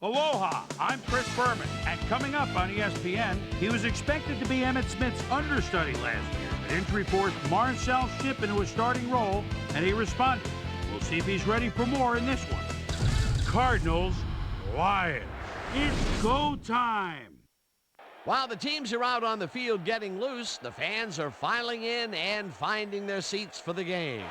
Aloha, I'm Chris Berman, and coming up on ESPN, he was expected to be Emmitt Smith's understudy last year, but injury forced Marcel Shipp into a starting role, and he responded. We'll see if he's ready for more in this one. Cardinals, Lions. It's go time. While the teams are out on the field getting loose, the fans are filing in and finding their seats for the game.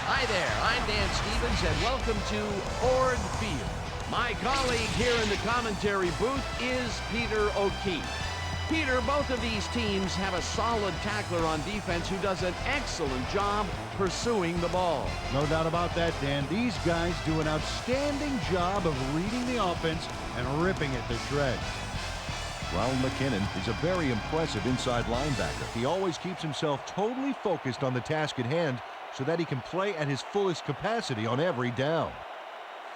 Hi there, I'm Dan Stevens, and welcome to Ford Field. My colleague here in the commentary booth is Peter O'Keefe. Peter, both of these teams have a solid tackler on defense who does an excellent job pursuing the ball. No doubt about that, Dan. These guys do an outstanding job of reading the offense and ripping it to shreds. Ronald McKinnon is a very impressive inside linebacker. He always keeps himself totally focused on the task at hand so that he can play at his fullest capacity on every down.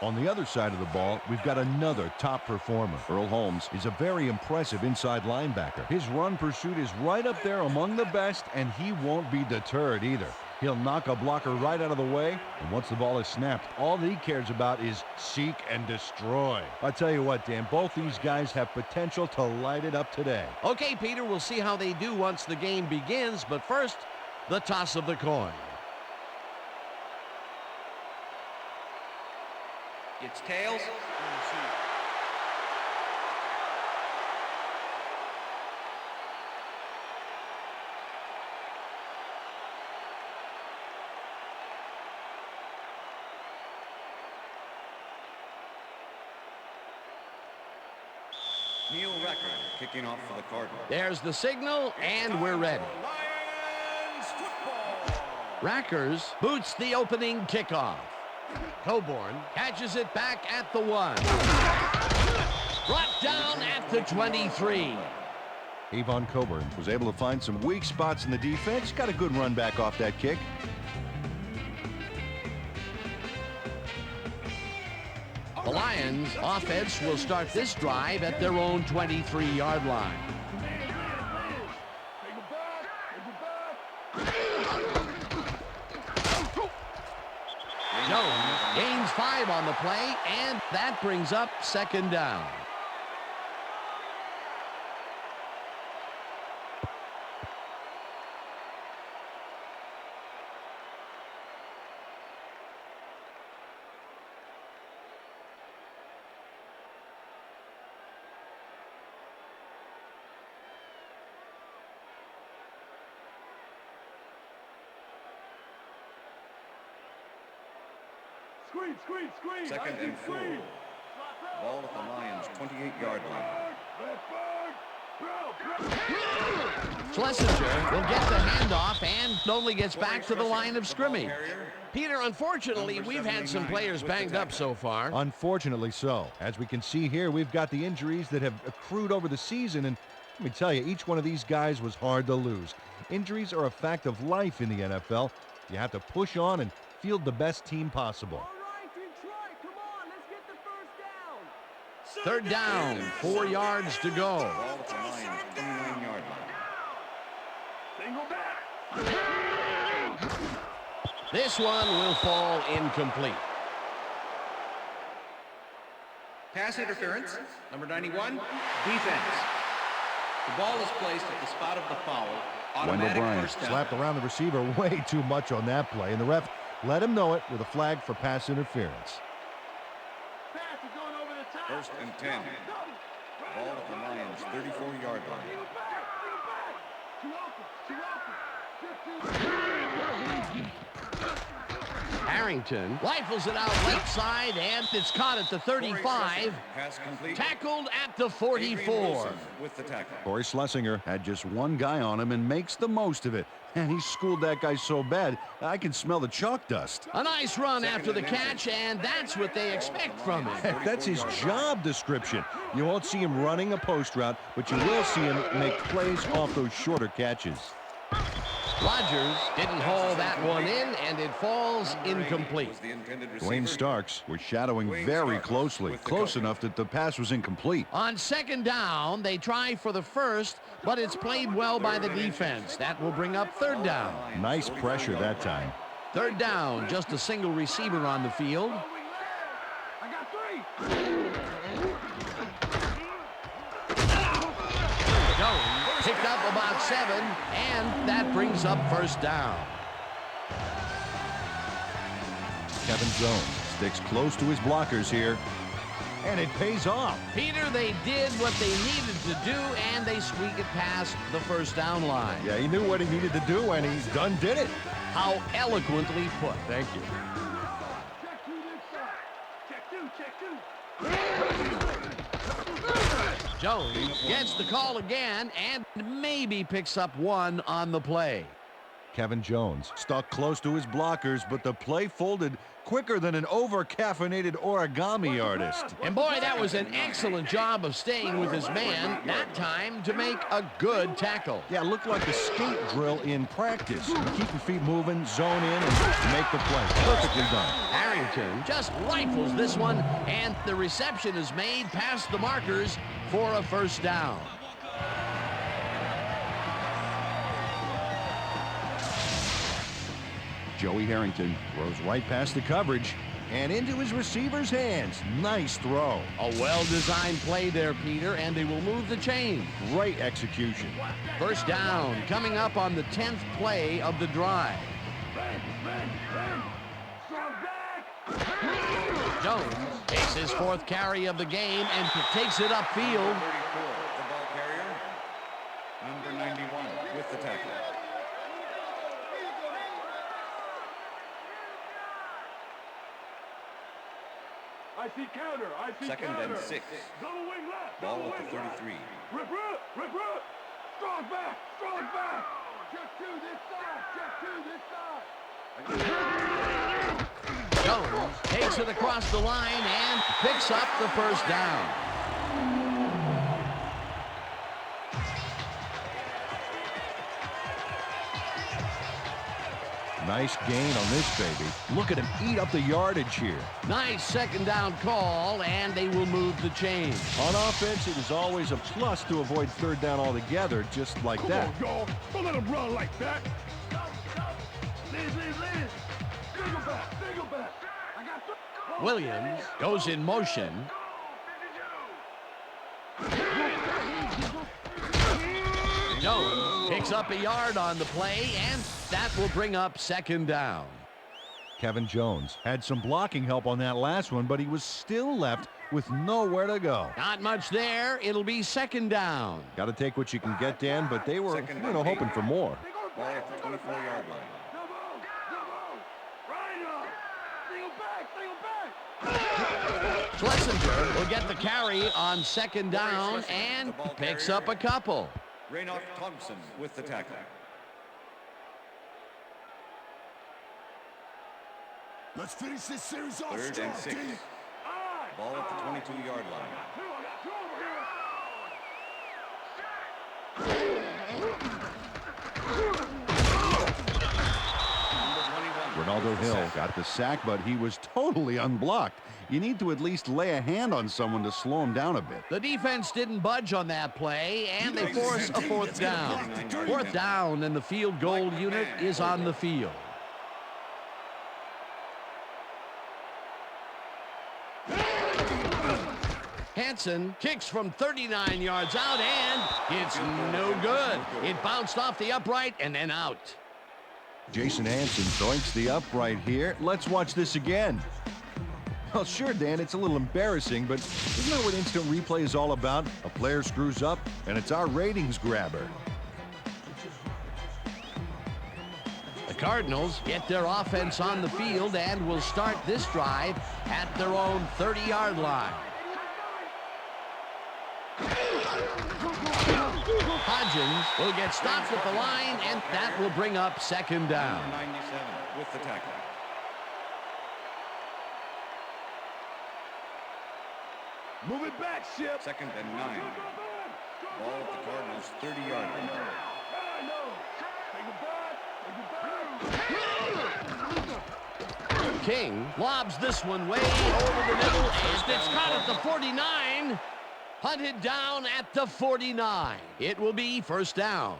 On the other side of the ball, we've got another top performer. Earl Holmes is a very impressive inside linebacker. His run pursuit is right up there among the best, and he won't be deterred either. He'll knock a blocker right out of the way, and once the ball is snapped, all that he cares about is seek and destroy. I tell you what, Dan, both these guys have potential to light it up today. Okay, Peter, we'll see how they do once the game begins, but first, the toss of the coin. It's tails. Neil Record kicking off for the Cardinals. There's the signal, and we're ready. Rackers boots the opening kickoff. Coburn catches it back at the 1. Brought down at the 23. Avon Coburn was able to find some weak spots in the defense. Got a good run back off that kick. The Lions offense will start this drive at their own 23-yard line. Jones gains 5 on the play, and that brings up second down. Second and 4. Ball at the Lions' 28-yard line. Schlesinger will get the handoff and only gets back to the line of scrimmage. Peter, unfortunately, we've had some players banged up so far. Unfortunately so. As we can see here, we've got the injuries that have accrued over the season, and let me tell you, each one of these guys was hard to lose. Injuries are a fact of life in the NFL. You have to push on and field the best team possible. Third down, 4 yards to go. Ball at the Lions' 29-yard line. This one will fall incomplete. Pass interference, number 91, defense. The ball is placed at the spot of the foul. Automatic first down. Slapped around the receiver way too much on that play, and the ref let him know it with a flag for pass interference. First and 10. Ball at the Lions' 34-yard line. Harrington rifles it out left side, and it's caught at the 35. Pass complete. Tackled at the 44. With the tackle. Corey Schlesinger had just one guy on him and makes the most of it. And he schooled that guy so bad, I can smell the chalk dust. A nice run after the catch, and that's what they expect from him. Heck, that's his job description. You won't see him running a post route, but you will see him make plays off those shorter catches. Rodgers didn't haul that one in, and it falls incomplete. Dwayne Starks was shadowing very closely, close enough that the pass was incomplete. On second down, they try for the first, but it's played well by the defense. That will bring up third down. Nice pressure that time. Third down, just a single receiver on the field. picked up about 7, and that brings up first down. Kevin Jones sticks close to his blockers here, and it pays off. Peter, they did what they needed to do, and they squeak it past the first down line. Yeah, he knew what he needed to do, and he's did it. How eloquently put. Thank you. Jones gets the call again and maybe picks up 1 on the play. Kevin Jones stuck close to his blockers, but the play folded quicker than an over-caffeinated origami artist. And boy, that was an excellent job of staying with his man that time to make a good tackle. Yeah, it looked like a skate drill in practice. Keep your feet moving, zone in, and make the play. Perfectly done. Harrington just rifles this one, and the reception is made past the markers for a first down. Joey Harrington throws right past the coverage and into his receiver's hands. Nice throw. A well-designed play there, Peter, and they will move the chain. Great execution. First down coming up on the 10th play of the drive. Jones takes his 4th carry of the game and takes it upfield. 34, the ball carrier. Number 91 with the tackle. I see counter. I see Second counter. and 6. Double wing left. Ball double at the wing left. 33. Rip. Strong back. Check 2 this side. Check 2 this side. Jones takes it across the line and picks up the first down. Nice gain on this baby. Look at him eat up the yardage here. Nice second down call, and they will move the chain. On offense, it is always a plus to avoid third down altogether, just like that. Come on, y'all. Don't let him run like that. Lead. Single back. I got Williams goes in motion. Jones picks up a yard on the play, and that will bring up second down. Kevin Jones had some blocking help on that last one, but he was still left with nowhere to go. Not much there. It'll be second down. Got to take what you can get, Dan, but they were, hoping for more. Ball at the 24-yard line. Schlesinger will get the carry on second down and picks up a couple. Raynoff Thompson with the tackle. Let's finish this series off 3rd strong, and 6. team. Ball at the 22-yard line. Ronaldo Hill got the sack, but he was totally unblocked. You need to at least lay a hand on someone to slow him down a bit. The defense didn't budge on that play, and they force a 4th down. 4th down, and the field goal unit is on the field. Hansen kicks from 39 yards out, and it's no good. It bounced off the upright and then out. Jason Hansen doinks the upright here. Let's watch this again. Well, sure, Dan, it's a little embarrassing, but isn't that what instant replay is all about? A player screws up, and it's our ratings grabber. The Cardinals get their offense on the field and will start this drive at their own 30-yard line. Hodgins will get stopped at the line, and that will bring up second down. 97 with the tackle. Move it back, Ship. 2nd and 9. Ball at the Cardinals 30-yard line. King lobs this one way over the middle, and it's caught at the 49. Hunted down at the 49. It will be first down.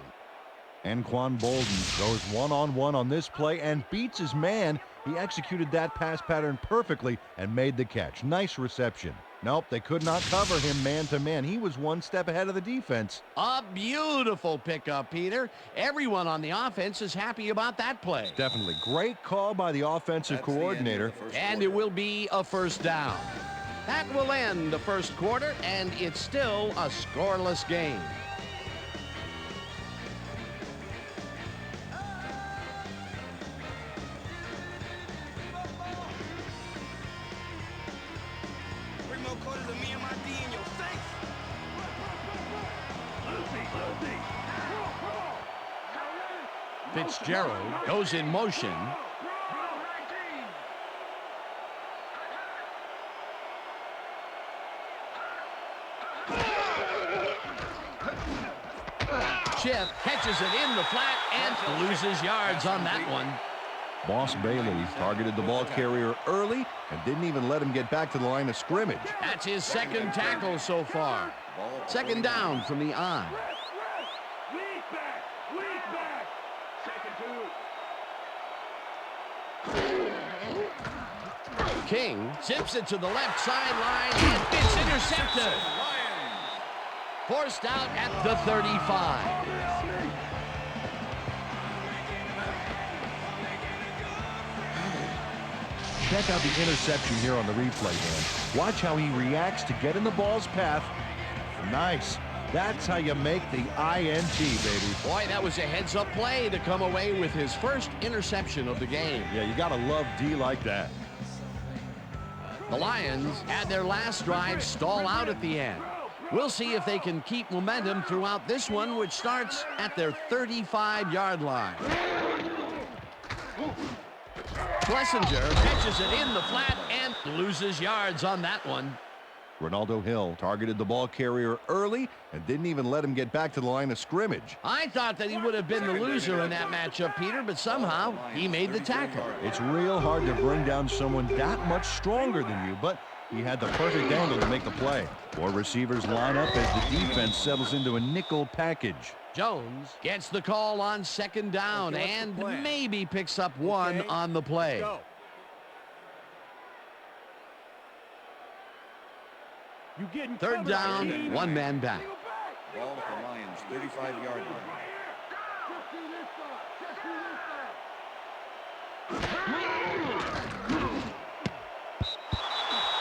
Anquan Bolden goes one-on-one on this play and beats his man. He executed that pass pattern perfectly and made the catch. Nice reception. Nope, they could not cover him man-to-man. He was one step ahead of the defense. A beautiful pickup, Peter. Everyone on the offense is happy about that play. Definitely. Great call by the offensive coordinator. And it will be a first down. That will end the first quarter, and it's still a scoreless game. Fitzgerald goes in motion. Schiff catches it in the flat and loses yards on that one. Boss Bailey targeted the ball carrier early and didn't even let him get back to the line of scrimmage. That's his second tackle so far. Second down from the I. King zips it to the left sideline, and it's intercepted. Forced out at the 35. Check out the interception here on the replay, man. Watch how he reacts to get in the ball's path. Nice. That's how you make the INT, baby. Boy, that was a heads-up play to come away with his first interception of the game. Yeah, you got to love D like that. The Lions had their last drive stall out at the end. We'll see if they can keep momentum throughout this one, which starts at their 35-yard line. Schlesinger catches it in the flat and loses yards on that one. Ronaldo Hill targeted the ball carrier early and didn't even let him get back to the line of scrimmage. I thought that he would have been the loser in that matchup, Peter, but somehow he made the tackle. It's real hard to bring down someone that much stronger than you, but he had the perfect angle to make the play. Four receivers line up as the defense settles into a nickel package. Jones gets the call on second down and maybe picks up one on the play. Third down, one man back. Ball at the Lions, 35-yard line.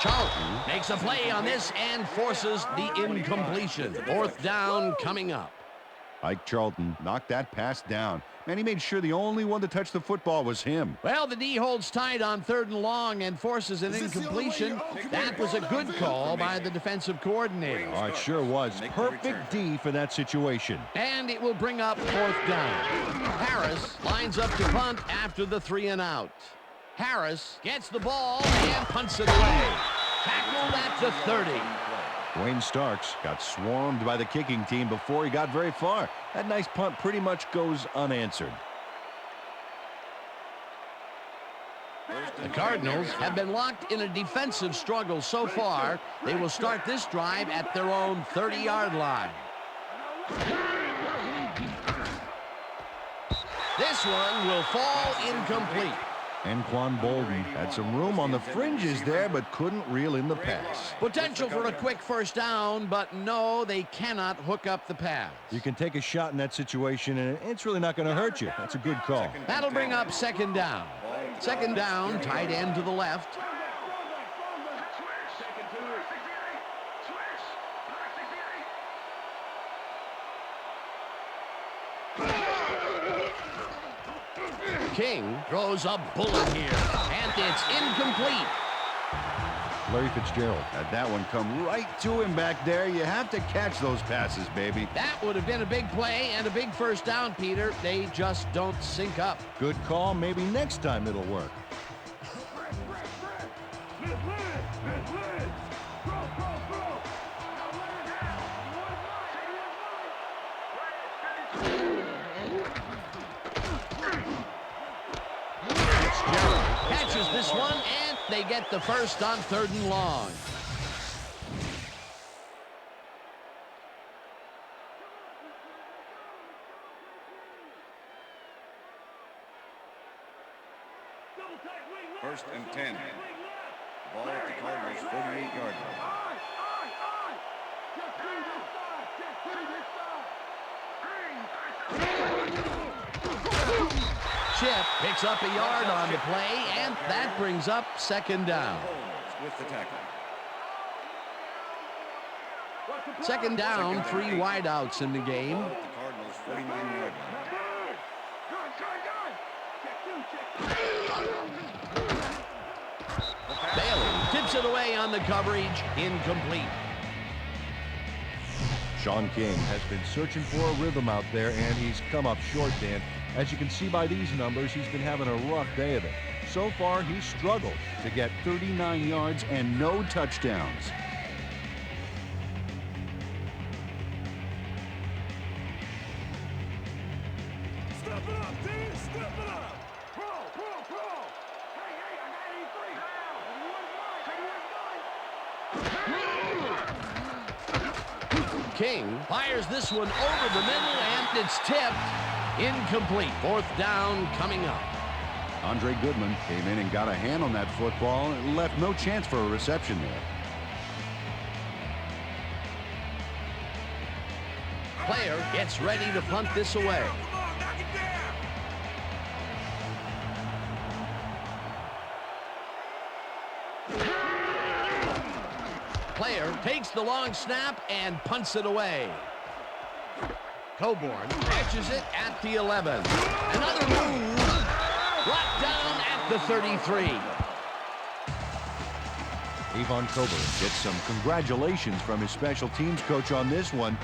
Charlton makes a play on this and forces the incompletion. Fourth down coming up. Ike Charlton knocked that pass down. Man, he made sure the only one to touch the football was him. Well, the D holds tight on 3rd and long and forces an incompletion. That was a good call by the defensive coordinator. Oh, it sure was. Perfect D for that situation. And it will bring up 4th down. Harris lines up to punt after the 3 and out. Harris gets the ball and punts it away. Tackled at the 30. Wayne Starks got swarmed by the kicking team before he got very far. That nice punt pretty much goes unanswered. The Cardinals have been locked in a defensive struggle so far. They will start this drive at their own 30-yard line. This one will fall incomplete. Anquan Bolden had some room on the fringes there, but couldn't reel in the pass. Potential for a quick first down, but no, they cannot hook up the pass. You can take a shot in that situation, and it's really not going to hurt you. That's a good call. That'll bring up 2nd down. 2nd down, tight end to the left. King throws a bullet here, and it's incomplete. Larry Fitzgerald had that one come right to him back there. You have to catch those passes, baby. That would have been a big play and a big first down, Peter. They just don't sync up. Good call. Maybe next time it'll work. Catches this one, and they get the first on 3rd and long. First and 10. Ball at the Cardinals' 48-yard line. Just do this side. Just do this side. Chip picks up a yard on the play, and that brings up second down. With the tackle. Second down, 3 wideouts in the game. Ball at the Cardinals' 49-yard line. Bailey tips it away on the coverage, incomplete. Sean King has been searching for a rhythm out there, and he's come up short, Dan. As you can see by these numbers, he's been having a rough day of it. So far, he's struggled to get 39 yards and no touchdowns. Step it up, D. Step it up. Pro. Hey, I got 83. King fires this one over the middle, and it's tipped. Incomplete. 4th down coming up. Andre Goodman came in and got a hand on that football and left no chance for a reception there. Player gets ready to punt this away. Come on, knock it down. Player takes the long snap and punts it away. Coburn catches it at the 11. Another move. Brought down at the 33. Avon Coburn gets some congratulations from his special teams coach on this one.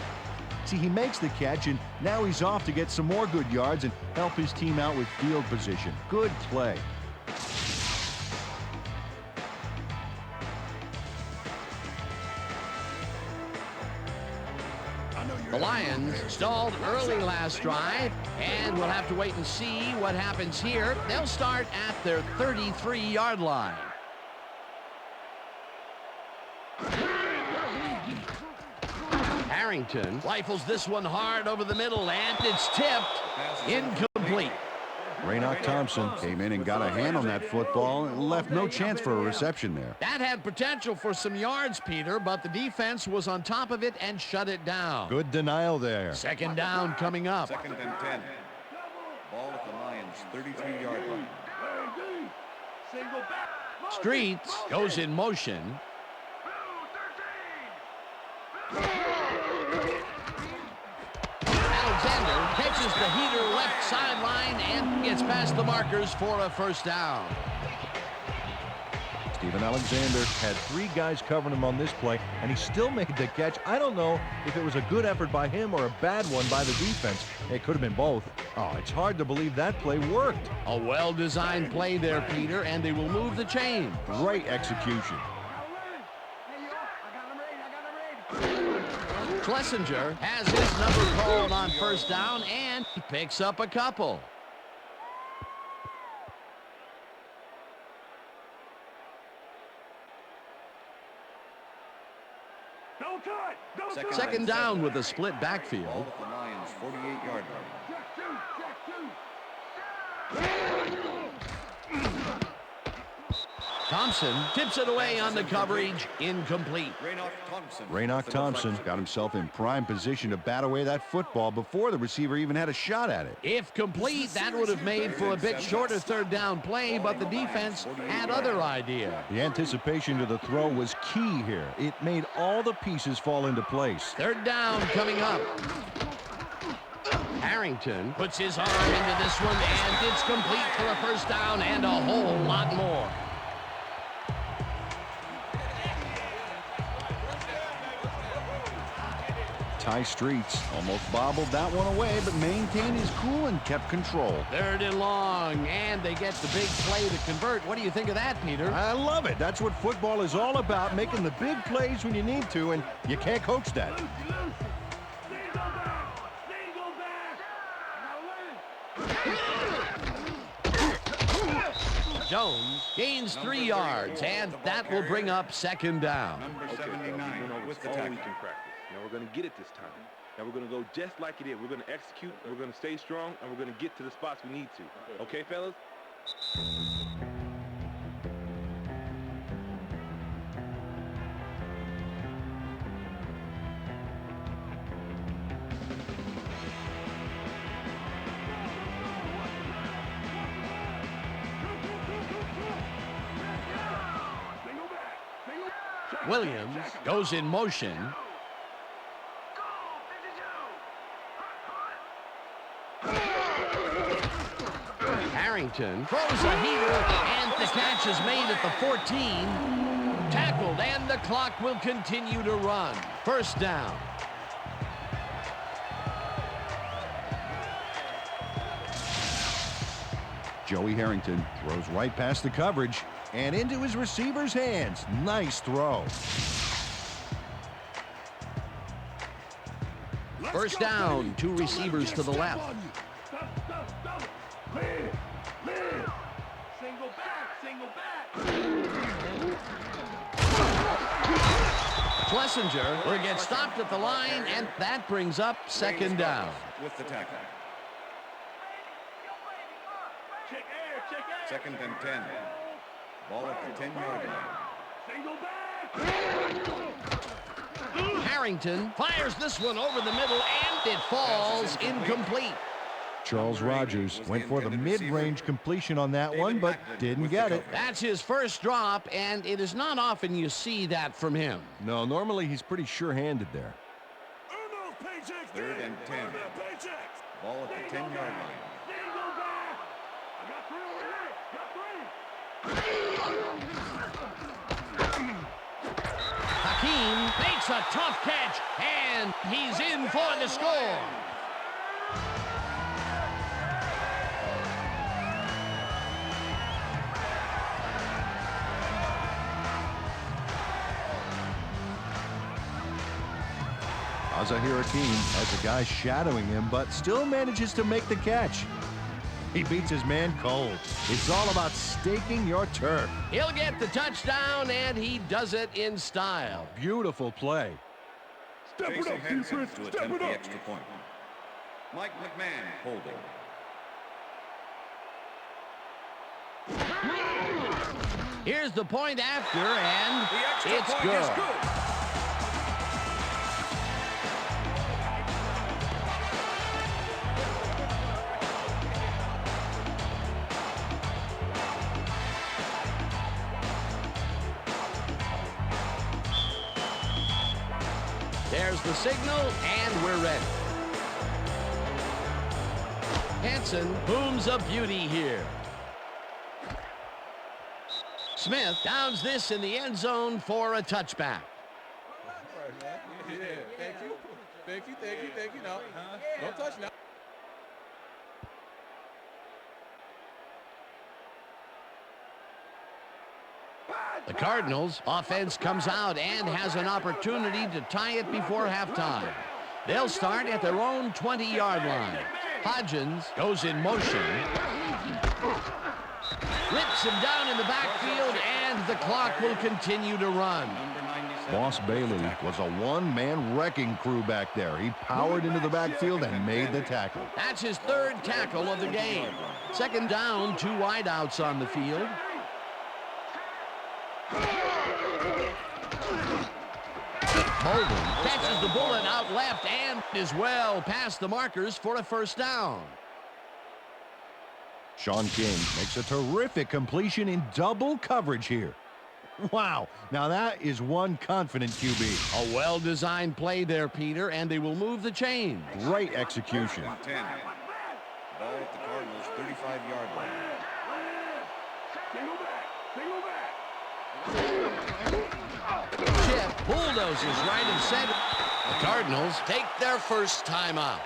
See, he makes the catch, and now he's off to get some more good yards and help his team out with field position. Good play. The Lions stalled early last drive, and we'll have to wait and see what happens here. They'll start at their 33-yard line. Harrington rifles this one hard over the middle, and it's tipped. Incomplete. Raynoch Thompson came in and got a hand on that football and left no chance for a reception there. That had potential for some yards, Peter, but the defense was on top of it and shut it down. Good denial there. Second down coming up. 2nd and 10. Ball at the Lions' 33-yard line. Single back. Streets goes in motion. Alexander catches the heater left sideline and gets past the markers for a 1st down. Steven Alexander had 3 guys covering him on this play, and he still made the catch. I don't know if it was a good effort by him or a bad one by the defense. It could have been both. Oh, it's hard to believe that play worked. A well-designed play there, Peter, and they will move the chain. Great execution. Schlesinger has his number called on 1st down and picks up a couple. Don't cut. Don't cut. Second down with a split backfield. Ball at the Lions' 48-yard line. Thompson tips it away on the coverage. Incomplete. Raynoch Thompson got himself in prime position to bat away that football before the receiver even had a shot at it. If complete, that would have made for a bit shorter 3rd down play, but the defense had other ideas. The anticipation to the throw was key here. It made all the pieces fall into place. 3rd down coming up. Harrington puts his arm into this one, and it's complete for a 1st down and a whole lot more. Ty Streets almost bobbled that one away, but maintained his cool and kept control. 3rd and long, and they get the big play to convert. What do you think of that, Peter? I love it. That's what football is all about, making the big plays when you need to, and you can't coach that. Jones gains 3 yards, and that will bring up 2nd down. Number 79 with the all we tackle. can practice. Now we're going to get it this time. Now we're going to go just like it is. We're going to execute, we're going to stay strong, and we're going to get to the spots we need to. Okay, fellas? Williams goes in motion. Harrington throws a heater, and the catch is made at the 14. Tackled, and the clock will continue to run. First down. Joey Harrington throws right past the coverage and into his receiver's hands. Nice throw. First down, two receivers to the left. Single back. Schlesinger will get stopped at the line, and that brings up second down. With the tackle. Second and 10. Ball at the 10-yard line. Single back. Harrington fires this one over the middle, and it falls incomplete. Charles Rogers went for the mid-range completion on that one, but didn't get it. That's his first drop, and it is not often you see that from him. No, normally he's pretty sure-handed there. Third and 10. Ball at the 10-yard line. Hakeem makes a tough catch, and he's in for the score. Zahir Hakeem has a guy shadowing him, but still manages to make the catch. He beats his man cold. It's all about staking your turf. He'll get the touchdown, and he does it in style. Beautiful play. Step it up, defense. To Step attempt it the up. extra point. Mike McMahon holding. Here's the point after, and it's good. There's the signal, and we're ready. Hansen booms a beauty here. Smith downs this in the end zone for a touchback. Yeah, thank you. No, don't touch now. The Cardinals offense comes out and has an opportunity to tie it before halftime. They'll start at their own 20-yard line. Hodgins goes in motion. Rips him down in the backfield, and the clock will continue to run. Boss Bailey was a one-man wrecking crew back there. He powered into the backfield and made the tackle. That's his third tackle of the game. Second down, two wideouts on the field. Holden catches the bullet out left and is well past the markers for a first down. Sean King makes a terrific completion in double coverage here. Wow, now that is one confident QB. A well-designed play there, Peter, and they will move the chains. Great execution. 10. Ball at the Cardinals' 35-yard line. Chip bulldozes right and center. The Cardinals take their first time out.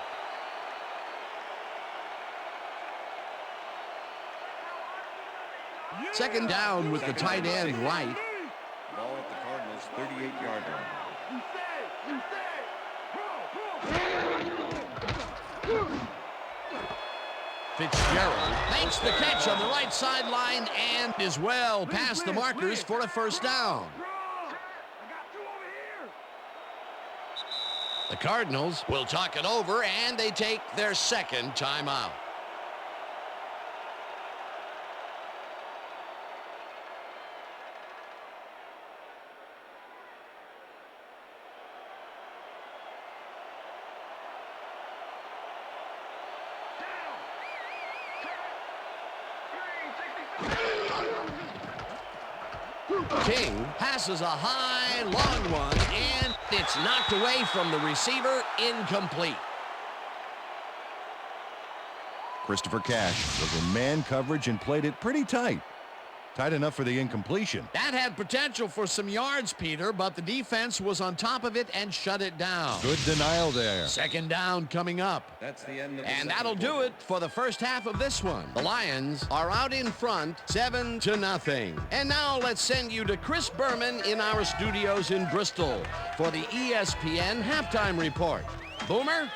Second down with the tight end right. Ball at the Cardinals' 38-yard line. Fitzgerald makes the catch on the right sideline and is well past the markers for a first down. The Cardinals will talk it over, and they take their second timeout. King passes a high, long one, and it's knocked away from the receiver, incomplete. Christopher Cash was in man coverage and played it pretty tight. Tight enough for the incompletion. That had potential for some yards, Peter, but the defense was on top of it and shut it down. Good denial there. Second down coming up. That's the end of the And that'll do it for the first half of this one. The Lions are out in front, 7-0. And now let's send you to Chris Berman in our studios in Bristol for the ESPN halftime report. Boomer?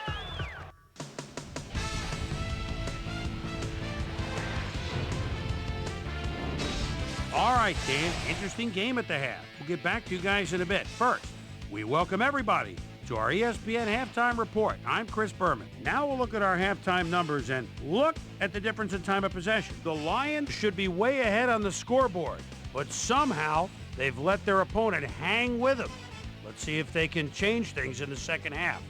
All right, Dan, interesting game at the half. We'll get back to you guys in a bit. First, we welcome everybody to our ESPN halftime report. I'm Chris Berman. Now we'll look at our halftime numbers and look at the difference in time of possession. The Lions should be way ahead on the scoreboard, but somehow they've let their opponent hang with them. Let's see if they can change things in the second half.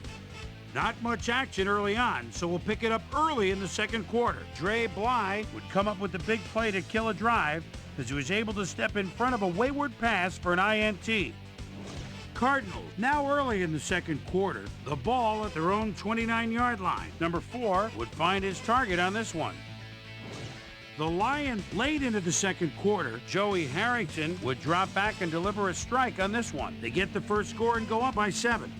Not much action early on, so we'll pick it up early in the second quarter. Dre Bly would come up with the big play to kill a drive as he was able to step in front of a wayward pass for an INT. Cardinals, now early in the second quarter, the ball at their own 29-yard line. Number 4 would find his target on this one. The Lions, late into the second quarter, Joey Harrington would drop back and deliver a strike on this one. They get the first score and go up by 7.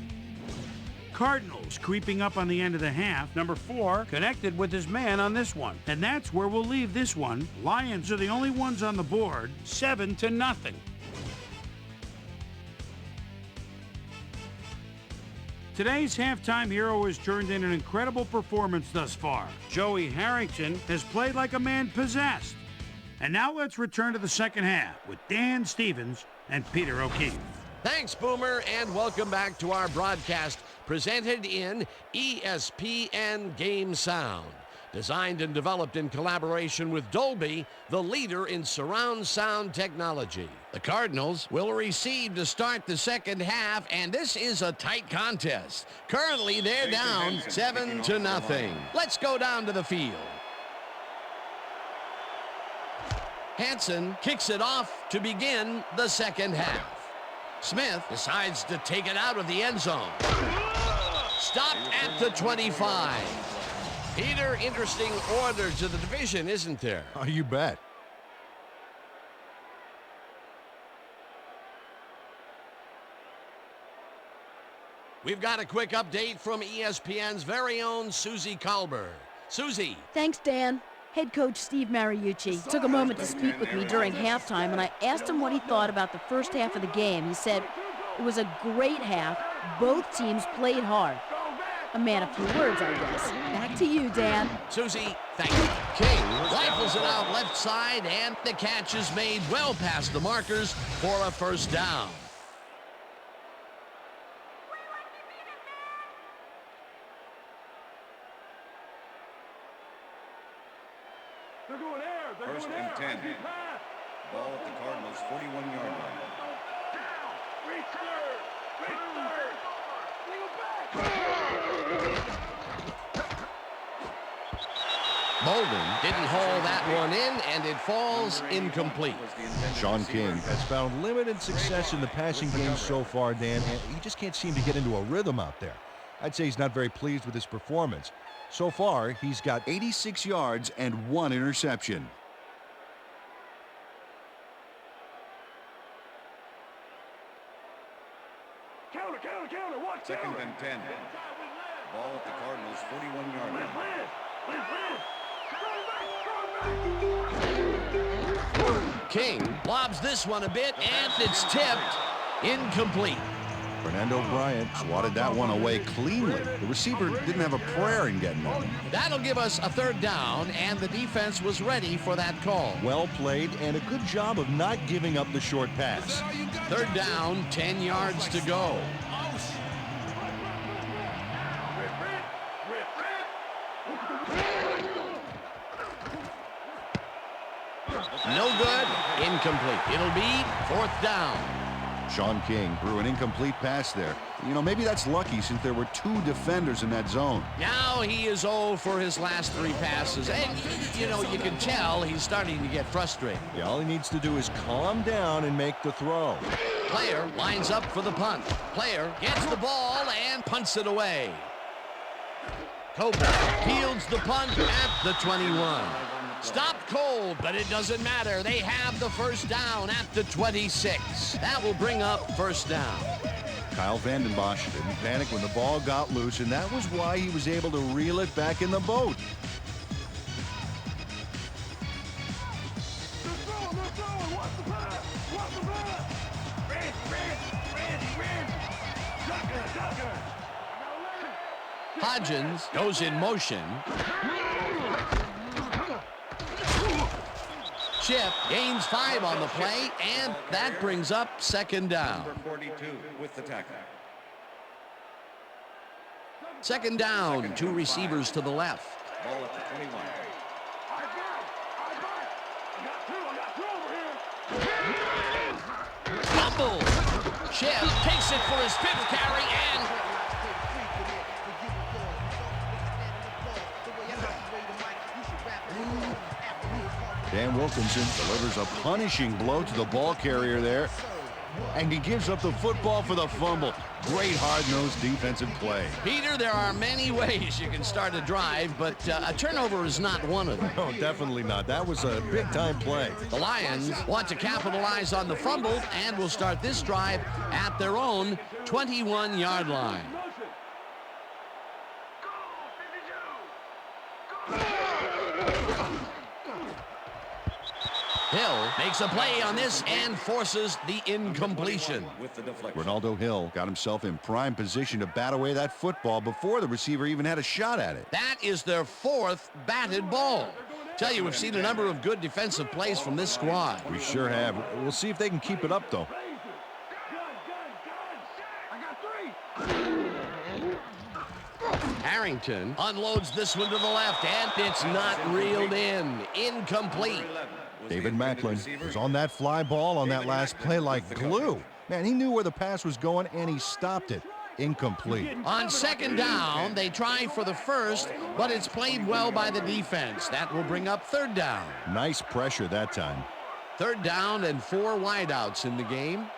Cardinals creeping up on the end of the half. Number 4 connected with his man on this one. And that's where we'll leave this one. Lions are the only ones on the board, 7-0. Today's halftime hero has turned in an incredible performance thus far. Joey Harrington has played like a man possessed. And now let's return to the second half with Dan Stevens and Peter O'Keefe. Thanks, Boomer, and welcome back to our broadcast presented in ESPN Game Sound. Designed and developed in collaboration with Dolby, the leader in surround sound technology. The Cardinals will receive to start the second half, and this is a tight contest. Currently, they're down 7-0. Let's go down to the field. Hansen kicks it off to begin the second half. Smith decides to take it out of the end zone. Stopped at the 25. Peter, interesting order to the division, isn't there? Oh, you bet. We've got a quick update from ESPN's very own Susie Colber. Susie. Thanks, Dan. Head coach Steve Mariucci took a moment to speak with me during halftime, and I asked him what he thought about the first half of the game. He said, it was a great half. Both teams played hard. A man of few words, I guess. Back to you, Dan. Susie, thank you. King rifles it out left side, and the catch is made well past the markers for a first down. They're going air. They're First going and air. 10. Ball at the Cardinals' 41-yard line. Bolden didn't haul that one in, and it falls incomplete. Sean King has found limited success in the passing game so far, Dan, and he just can't seem to get into a rhythm out there. I'd say he's not very pleased with his performance. So far, he's got 86 yards and 1 interception. Counter. Watch Second and 10. Ball at the Cardinals' 41-yard line. King lobs this one a bit, and it's tipped. Incomplete. Fernando Bryant swatted that one away cleanly. The receiver didn't have a prayer in getting it. That'll give us a third down, and the defense was ready for that call. Well played, and a good job of not giving up the short pass. Third down, 10 yards to go. No good. Incomplete. It'll be fourth down. Sean King threw an incomplete pass there. You know, maybe that's lucky since there were 2 defenders in that zone. Now he is 0 for his last 3 passes. And, you know, you can tell he's starting to get frustrated. Yeah, all he needs to do is calm down and make the throw. Player lines up for the punt. Player gets the ball and punts it away. Coburn fields the punt at the 21. Stopped cold, but it doesn't matter. They have the first down at the 26. That will bring up first down. Kyle Vanden Bosch didn't panic when the ball got loose, and that was why he was able to reel it back in the boat. Hodgins goes in motion. Chip gains 5 on the play, and that brings up second down. Number 42 with the tackle. Second down, 2 receivers to the left. Ball at the 21. Fumble. Chip takes it for his 5th carry, and Dan Wilkinson delivers a punishing blow to the ball carrier there, and he gives up the football for the fumble. Great hard-nosed defensive play. Peter, there are many ways you can start a drive, but a turnover is not one of them. No, definitely not. That was a big-time play. The Lions want to capitalize on the fumble and will start this drive at their own 21-yard line. Hill makes a play on this and forces the incompletion. With the deflection. Ronaldo Hill got himself in prime position to bat away that football before the receiver even had a shot at it. That is their 4th batted ball. Tell you, we've seen a number of good defensive plays from this squad. We sure have. We'll see if they can keep it up, though. Harrington unloads this one to the left, and it's not reeled in. Incomplete. David Macklin was on that fly ball on that last play like glue. Man, he knew where the pass was going, and he stopped it. Incomplete. On second down, they try for the first, but it's played well by the defense. That will bring up third down. Nice pressure that time. Third down and 4 wideouts in the game.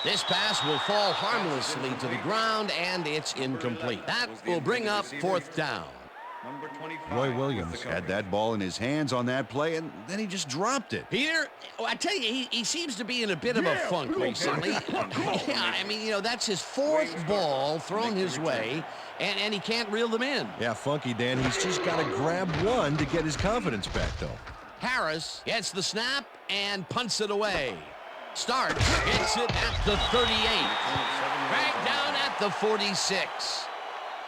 This pass will fall harmlessly to the ground, and it's incomplete. That will bring up 4th down. Number 25. Roy Williams had that ball in his hands on that play, and then he just dropped it. Peter, I tell you, he seems to be in a bit of a funk recently. Yeah, I mean, you know, that's his 4th ball thrown his way, and he can't reel them in. Yeah, funky, Dan. He's just got to grab one to get his confidence back, though. Harris gets the snap and punts it away. Starks gets it at the 38. Dragged down at the 46.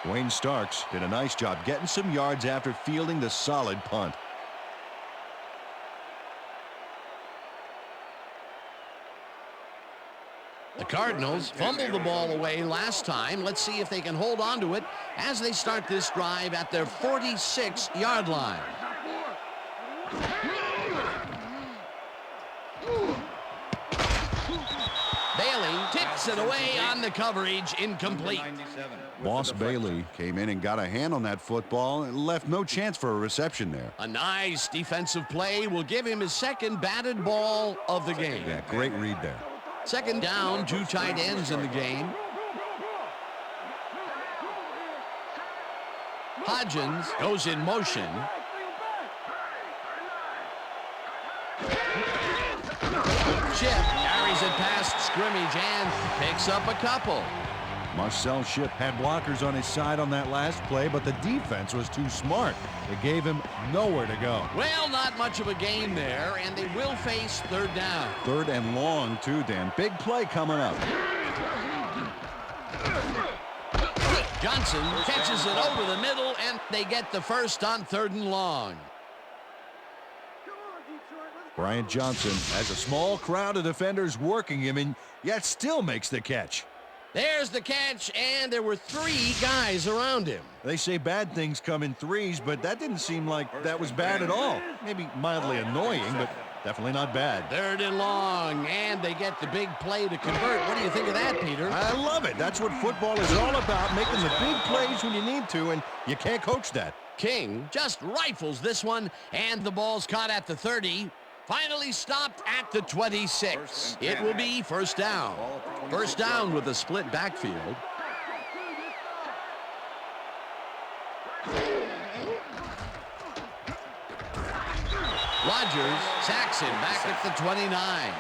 Wayne Starks did a nice job getting some yards after fielding the solid punt. The Cardinals fumbled the ball away last time. Let's see if they can hold on to it as they start this drive at their 46-yard line. Bailey tips it away on the coverage, incomplete. Boss Bailey came in and got a hand on that football and left no chance for a reception there. A nice defensive play will give him his 2nd batted ball of the game. Yeah, great read there. Second down, 2 tight ends in the game. Hodgins goes in motion. Chip carries it past scrimmage and picks up a couple. Marcel Shipp had blockers on his side on that last play, but the defense was too smart. It gave him nowhere to go. Well, not much of a gain there, and they will face third down. 3rd and long, too, Dan. Big play coming up. Johnson catches it over the middle, and they get the first on 3rd and long. Bryant Johnson has a small crowd of defenders working him, and yet still makes the catch. There's the catch, and there were 3 guys around him. They say bad things come in threes, but that didn't seem like that was bad at all. Maybe mildly annoying, but definitely not bad. 3rd and long, and they get the big play to convert. What do you think of that, Peter? I love it. That's what football is all about, making the big plays when you need to, and you can't coach that. King just rifles this one, and the ball's caught at the 30. Finally stopped at the 26. It will be first down. First down with a split backfield. Rodgers sacks him back at the 29.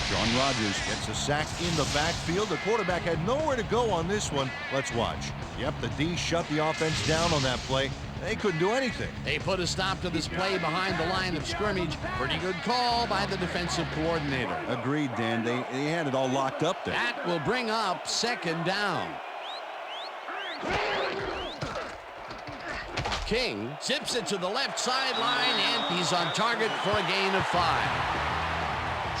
John Rodgers gets a sack in the backfield. The quarterback had nowhere to go on this one. Let's watch. Yep, the D shut the offense down on that play. They couldn't do anything. They put a stop to this play behind the line of scrimmage. Pretty good call by the defensive coordinator. Agreed, Dan. They had it all locked up there. That will bring up second down. King zips it to the left sideline, and he's on target for a gain of 5.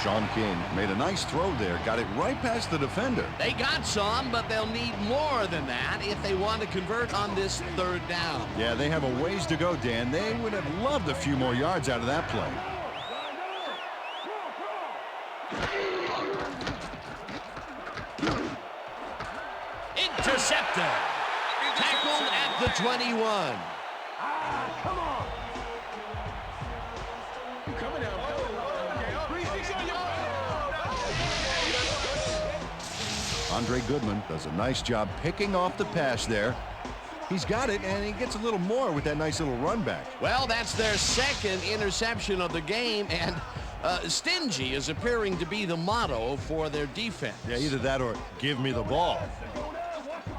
Sean King made a nice throw there, got it right past the defender. They got some, but they'll need more than that if they want to convert on this 3rd down. Yeah, they have a ways to go, Dan. They would have loved a few more yards out of that play. Intercepted. Tackled at the 21. Come on. Coming out. Andre Goodman does a nice job picking off the pass there. He's got it, and he gets a little more with that nice little run back. Well, that's their 2nd interception of the game, and stingy is appearing to be the motto for their defense. Yeah, either that or give me the ball.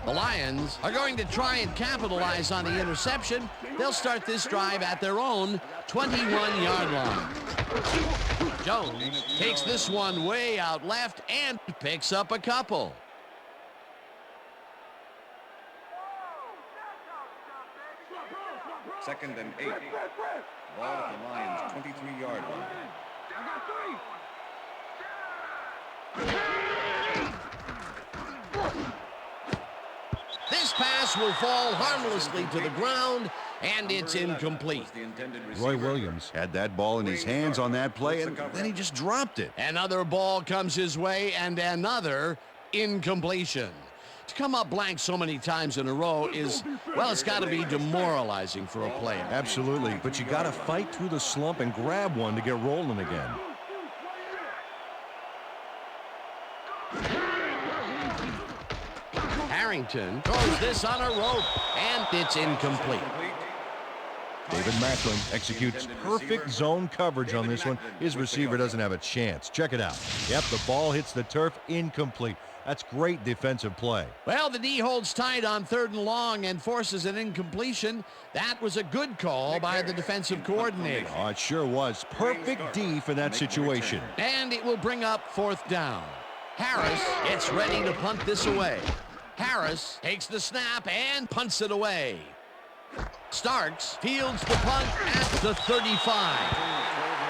The Lions are going to try and capitalize on the interception. They'll start this drive at their own 21-yard line. Jones takes this one way out left and picks up a couple. Second and 8. Ball at the Lions' 23-yard line. I got 3. This pass will fall harmlessly to the ground, and it's incomplete. Roy Williams had that ball in his hands on that play, and then he just dropped it. Another ball comes his way, and another incompletion. To come up blank so many times in a row is, well, it's got to be demoralizing for a player. Absolutely, but you got to fight through the slump and grab one to get rolling again. Harrington throws this on a rope, and it's incomplete. David Macklin executes perfect zone coverage on this one. His receiver doesn't have a chance. Check it out. Yep, the ball hits the turf, incomplete. That's great defensive play. Well, the D holds tight on 3rd and long and forces an incompletion. That was a good call by the defensive coordinator. Oh, it sure was. Perfect D for that situation. And it will bring up 4th down. Harris gets ready to punt this away. Harris takes the snap and punts it away. Starks fields the punt at the 35.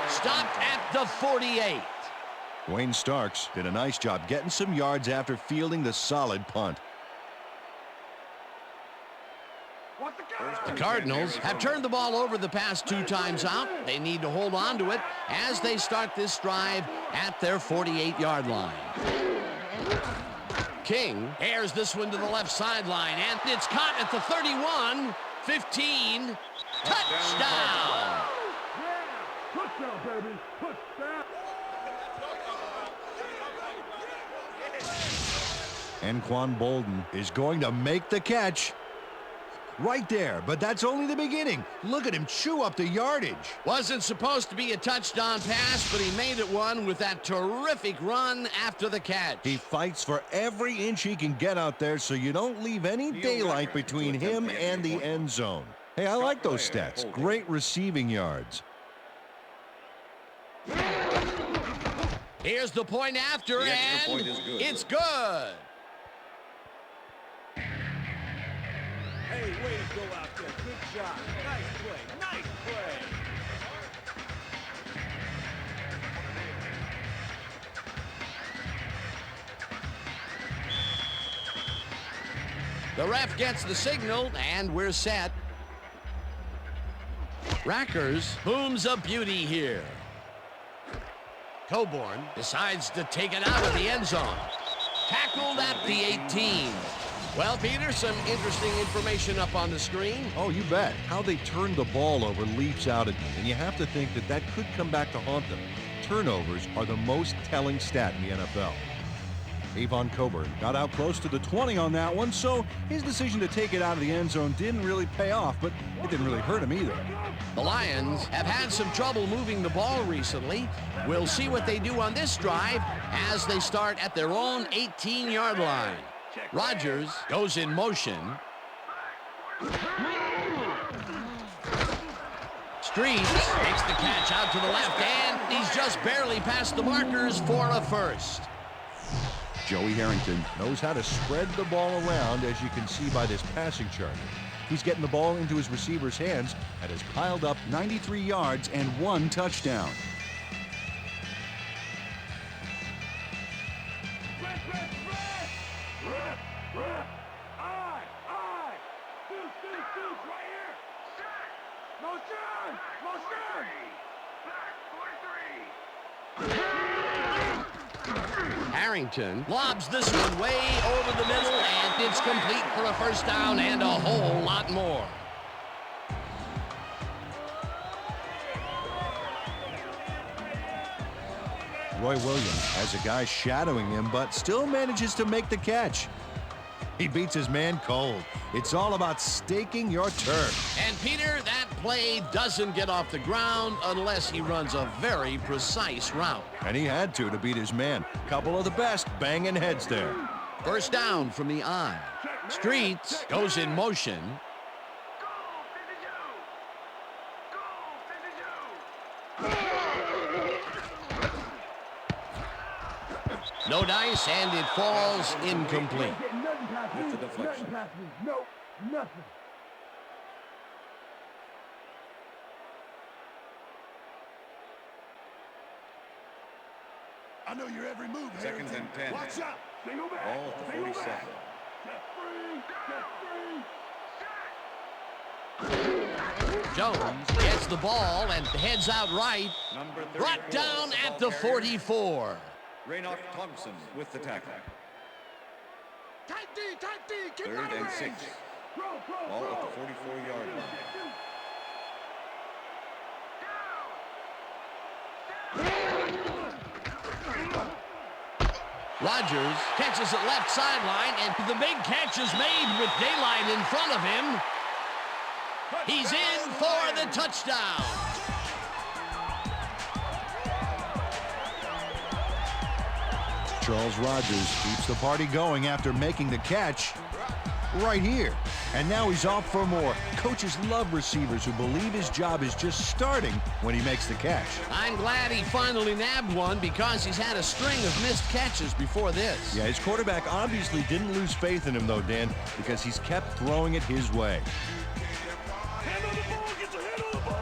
Stopped at the 48. Wayne Starks did a nice job getting some yards after fielding the solid punt. The Cardinals have turned the ball over the past 2 times out. They need to hold on to it as they start this drive at their 48-yard line. King airs this one to the left sideline, and it's caught at the 31, 15, touchdown! Touchdown, baby. Touchdown. Anquan Bolden is going to make the catch. Right there, but that's only the beginning. Look at him chew up the yardage. Wasn't supposed to be a touchdown pass, but he made it one with that terrific run after the catch. He fights for every inch he can get out there so you don't leave any daylight between him and the end zone. Hey, I like those stats. Great receiving yards. Here's the point after, and it's good. Hey, way to go out there. Good job. Nice play. Nice play. The ref gets the signal, and we're set. Rackers booms a beauty here. Coburn decides to take it out of the end zone. Tackled at the 18. Well, Peter, some interesting information up on the screen. Oh, you bet. How they turned the ball over leaps out at me, and you have to think that that could come back to haunt them. Turnovers are the most telling stat in the NFL. Avon Coburn got out close to the 20 on that one, so his decision to take it out of the end zone didn't really pay off, but it didn't really hurt him either. The Lions have had some trouble moving the ball recently. We'll see what they do on this drive as they start at their own 18-yard line. Rodgers goes in motion. Streets takes the catch out to the left, and he's just barely past the markers for a first. Joey Harrington knows how to spread the ball around, as you can see by this passing chart. He's getting the ball into his receiver's hands and has piled up 93 yards and 1 touchdown. Harrington lobs this one way over the middle, and it's complete for a first down and a whole lot more. Roy Williams has a guy shadowing him, but still manages to make the catch. He beats his man cold. It's all about staking your turf. And Peter, that play doesn't get off the ground unless he runs a very precise route. And he had to beat his man. Couple of the best banging heads there. First down from the eye. Streets goes in motion. No dice, and it falls incomplete. With the deflection. No, nothing. I know your every move. Seconds and 10. Watch out. Single back. Ball at the 47. Get free. Jones gets the ball and heads out right. Number 34. Brought down at the 44. Raynoff Thompson with the tackle. Tight D, keep 3rd and 6. Ball at the 44-yard line. Rodgers catches it left sideline, and the big catch is made with daylight in front of him. He's in for the touchdown. Charles Rodgers keeps the party going after making the catch right here. And now he's off for more. Coaches love receivers who believe his job is just starting when he makes the catch. I'm glad he finally nabbed one because he's had a string of missed catches before this. Yeah, his quarterback obviously didn't lose faith in him, though, Dan, because he's kept throwing it his way. Hand on the ball, get your hand on the ball.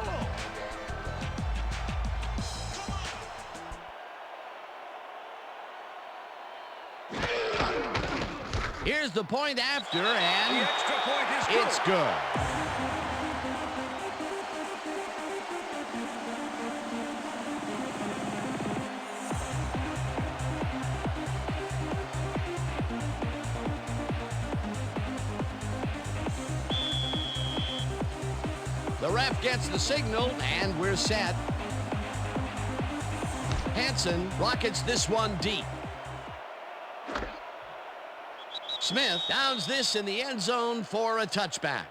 Here's the point after, and it's good. The ref gets the signal, and we're set. Hansen rockets this one deep. Smith downs this in the end zone for a touchback.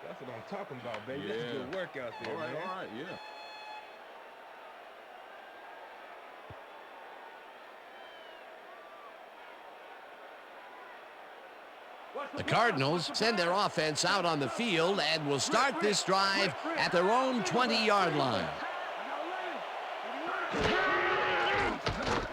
That's what I'm talking about, baby. That's good work out there, man. All right, yeah. The Cardinals send their offense out on the field and will start this drive at their own 20-yard line.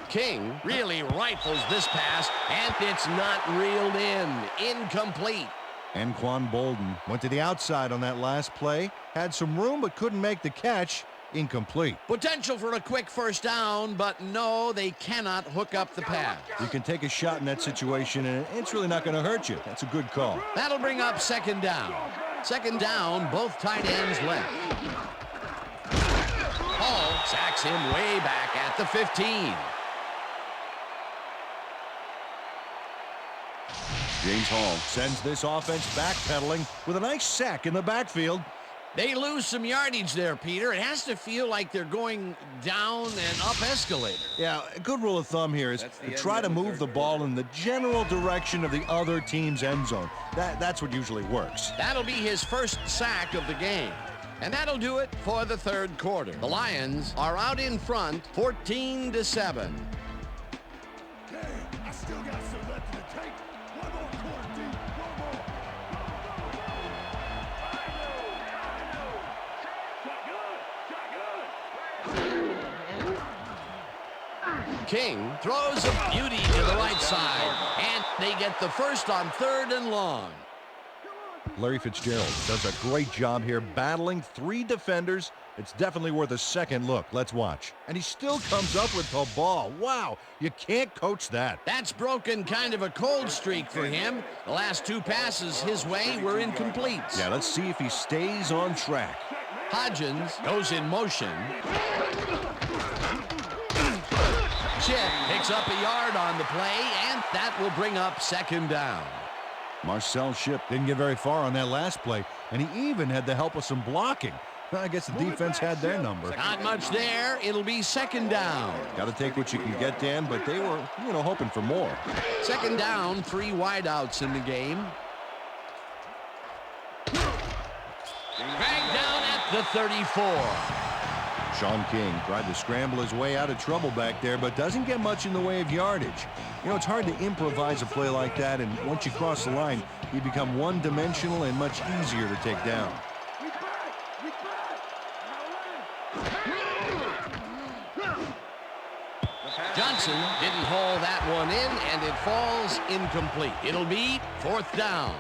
King really rifles this pass, and it's not reeled in. Incomplete. Anquan Bolden went to the outside on that last play, had some room but couldn't make the catch, incomplete. Potential for a quick first down, but no, they cannot hook up the pass. You can take a shot in that situation, and it's really not going to hurt you. That's a good call. That'll bring up second down. Second down, both tight ends left. Hall sacks him way back at the 15. James Hall sends this offense backpedaling with a nice sack in the backfield. They lose some yardage there, Peter. It has to feel like they're going down and up escalator. Yeah, a good rule of thumb here is to try to move the ball in the general direction of the other team's end zone. That's what usually works. That'll be his first sack of the game. And that'll do it for the third quarter. The Lions are out in front, 14-7. Okay, I still got some left in the tank. One more quarter, D. One more. King throws a beauty to the right side, and they get the first on 3rd and long. Larry Fitzgerald does a great job here battling 3 defenders. It's definitely worth a second look. Let's watch. And he still comes up with the ball. Wow, you can't coach that. That's broken kind of a cold streak for him. The last 2 passes his way were incomplete. Yeah, let's see if he stays on track. Hodgins goes in motion. Chip picks up a yard on the play, and that will bring up second down. Marcel Shipp didn't get very far on that last play, and he even had the help of some blocking. I guess the defense had their number. Not much there. It'll be second down. Got to take what you can get, Dan, but they were, hoping for more. Second down, 3 wideouts in the game. Dragged down at the 34. Sean King tried to scramble his way out of trouble back there, but doesn't get much in the way of yardage. It's hard to improvise a play like that, and once you cross the line, you become one-dimensional and much easier to take down. Johnson didn't haul that one in, and it falls incomplete. It'll be 4th down.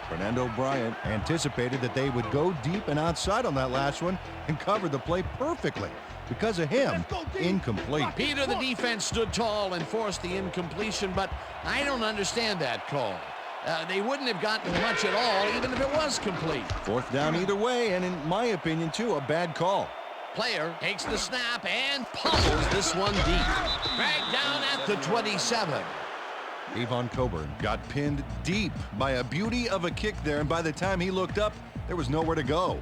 Fernando Bryant anticipated that they would go deep and outside on that last one and covered the play perfectly. Because of him, incomplete. Peter, the defense stood tall and forced the incompletion, but I don't understand that call. They wouldn't have gotten much at all, even if it was complete. 4th down either way, and in my opinion, too, a bad call. Player takes the snap and pummels this one deep. Dragged down at the 27. Avon Coburn got pinned deep by a beauty of a kick there, and by the time he looked up, there was nowhere to go.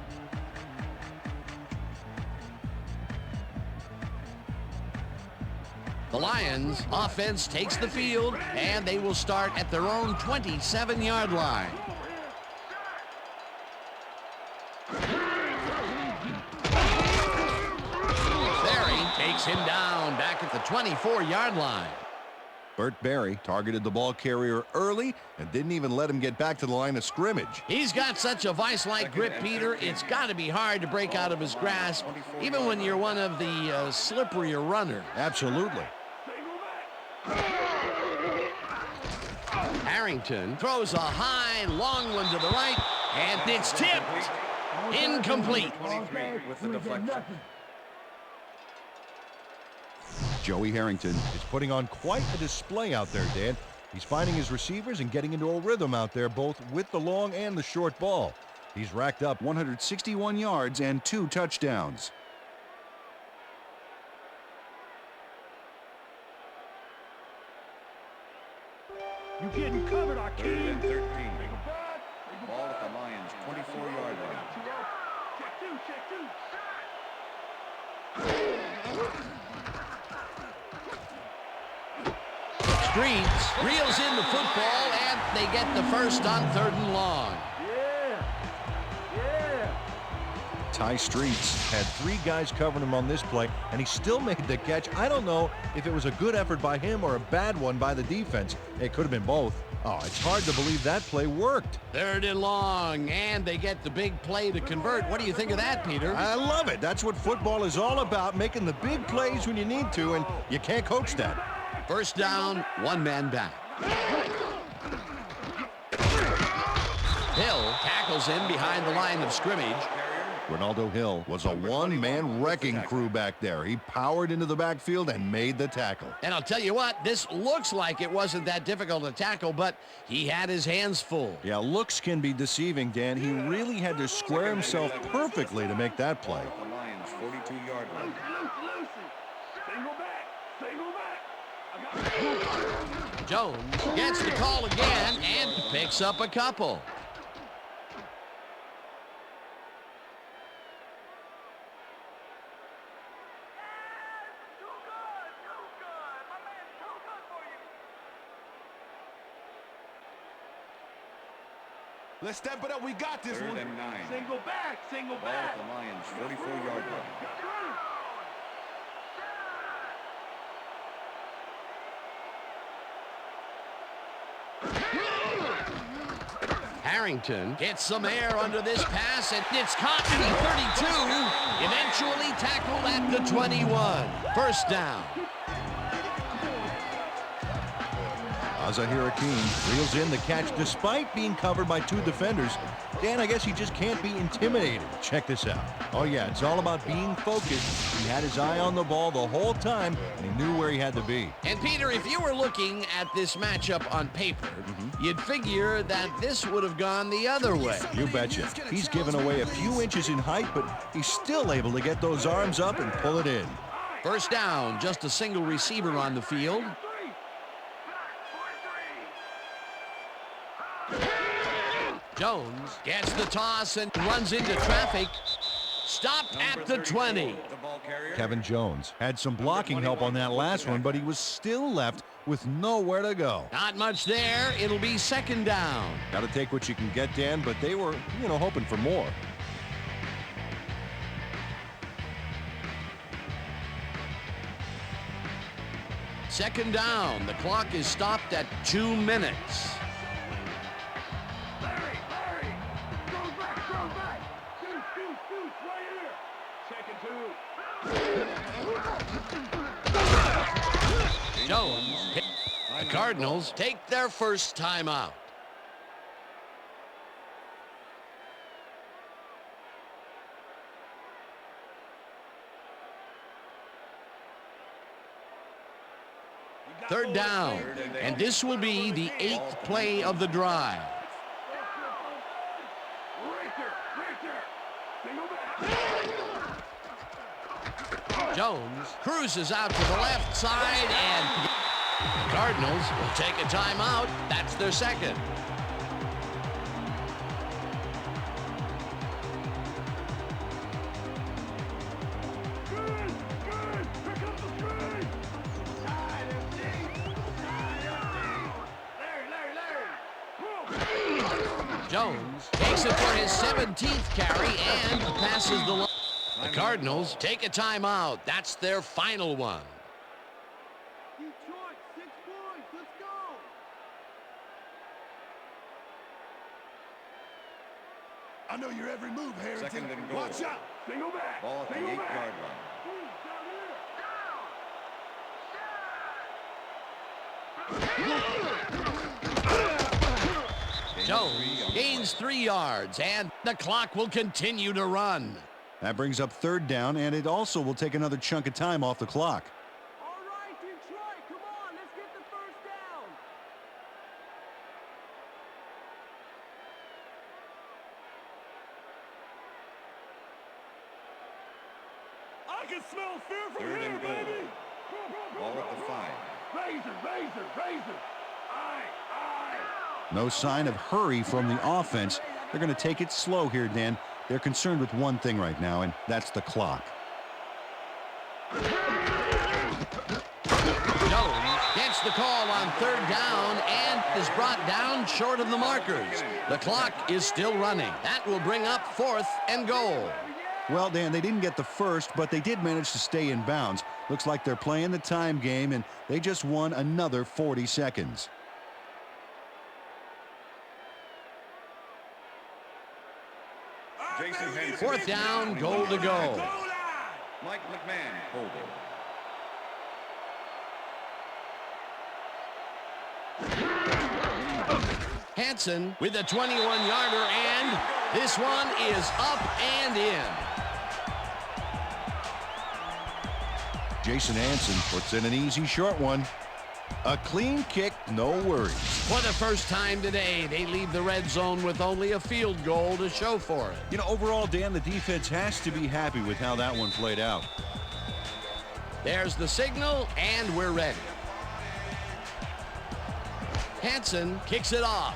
The Lions offense takes the field, and they will start at their own 27-yard line. Berry takes him down back at the 24-yard line. Burt Berry targeted the ball carrier early and didn't even let him get back to the line of scrimmage. He's got such a vice-like grip, Peter. It's got to be hard to break out of his grasp, even when you're one of the slipperier runners. Absolutely. Harrington throws a high, long one to the right, and it's tipped. Incomplete. With the deflection. Joey Harrington is putting on quite a display out there, Dan. He's finding his receivers and getting into a rhythm out there, both with the long and the short ball. He's racked up 161 yards and 2 touchdowns. You getting covered, Akeem. 13. Ball at the Lions, 24-yard line. Check two. Streets reels in the football, and they get the first on 3rd and long. Ty Streets had 3 guys covering him on this play, and he still made the catch. I don't know if it was a good effort by him or a bad one by the defense. It could have been both. Oh, it's hard to believe that play worked. 3rd and long, and they get the big play to convert. What do you think of that, Peter? I love it. That's what football is all about, making the big plays when you need to, and you can't coach that. First down, 1 man back. Hill tackles him behind the line of scrimmage. Ronaldo Hill was a one-man wrecking crew back there. He powered into the backfield and made the tackle. And I'll tell you what, this looks like it wasn't that difficult to tackle, but he had his hands full. Yeah, looks can be deceiving, Dan. He really had to square himself perfectly to make that play. The Lions 42-yard line. Jones gets the call again and picks up a couple. Let's step it up. We got this one. 3rd and 9. Single back. Ball at the Lions 44-yard line. Harrington gets some air under this pass, and it's caught at the 32, eventually tackled at the 21. First down. Azahir Hakeem reels in the catch despite being covered by 2 defenders. Dan, I guess he just can't be intimidated. Check this out. Oh, yeah, it's all about being focused. He had his eye on the ball the whole time, and he knew where he had to be. And, Peter, if you were looking at this matchup on paper, you'd figure that this would have gone the other way. You betcha. He's given away a few inches in height, but he's still able to get those arms up and pull it in. First down, just a single receiver on the field. Jones gets the toss and runs into traffic. Stopped at the 20. Kevin Jones had some blocking help on that last one, but he was still left with nowhere to go. Not much there. It'll be second down. Got to take what you can get, Dan, but they were, hoping for more. Second down. The clock is stopped at 2 minutes. Jones. The Cardinals take their first timeout. Third down, and this will be the 8th play of the drive. Jones cruises out to the left side, and the Cardinals will take a timeout. That's their second. Jones takes it for his 17th carry and passes the line. The Cardinals take a timeout. That's their final one. Detroit, 6 points. Let's go. I know your every move, Harrington. 2nd and goal. Watch out. Single back. Ball at the 8-yard line. Jones gains 3 yards, and the clock will continue to run. That brings up 3rd down, and it also will take another chunk of time off the clock. All right, Detroit, come on, let's get the first down. I can smell fear from 3rd here, and goal. baby. Ball at the 5. Razor. Aye. No sign of hurry from the offense. They're going to take it slow here, Dan. They're concerned with one thing right now, and that's the clock. Jones gets the call on 3rd down and is brought down short of the markers. The clock is still running. That will bring up 4th and goal. Well, Dan, they didn't get the first, but they did manage to stay in bounds. Looks like they're playing the time game, and they just won another 40 seconds. Jason Henson. 4th down, goal to go. Mike McMahon holding. Hanson with a 21-yarder, and This one is up and in. Jason Hansen puts in an easy short one. A clean kick, no worries. For the first time today, they leave the red zone with only a field goal to show for it. You know, overall, Dan, the defense has to be happy with how that one played out. There's the signal, and we're ready. Hansen kicks it off.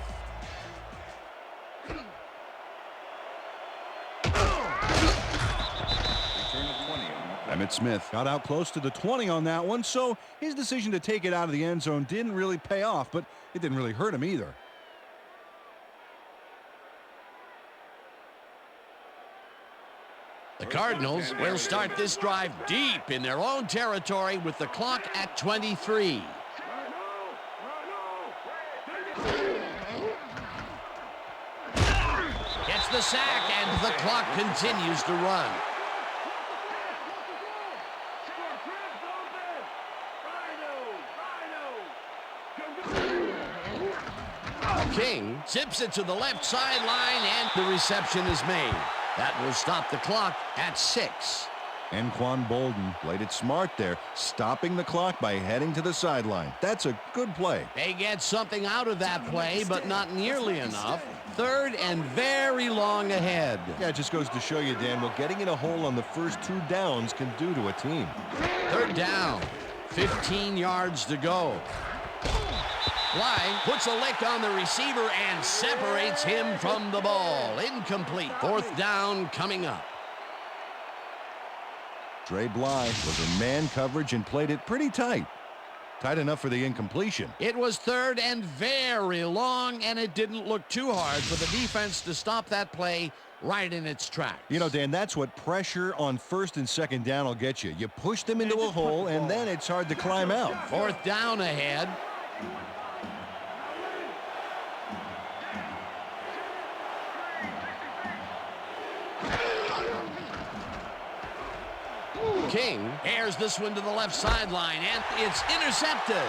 Emmitt Smith got out close to the 20 on that one, so his decision to take it out of the end zone didn't really pay off, but it didn't really hurt him either. The Cardinals will start this drive deep in their own territory with the clock at 23. Gets the sack, and the clock continues to run. King zips it to the left sideline, and the reception is made. That will stop the clock at 6. Anquan Bolden played it smart there, stopping the clock by heading to the sideline. That's a good play. They get something out of that play, but not nearly enough. 3rd and very long ahead. Yeah, it just goes to show you, Dan, what getting in a hole on the first 2 downs can do to a team. 3rd down, 15 yards to go. Bly puts a lick on the receiver and separates him from the ball. Incomplete. 4th down coming up. Trey Bly was in man coverage and played it pretty tight. Tight enough for the incompletion. It was 3rd and very long, and it didn't look too hard for the defense to stop that play right in its tracks. You know, Dan, that's what pressure on 1st and 2nd down will get you. You push them into a hole, and then it's hard to climb out. 4th down ahead. King airs this one to the left sideline, and it's intercepted.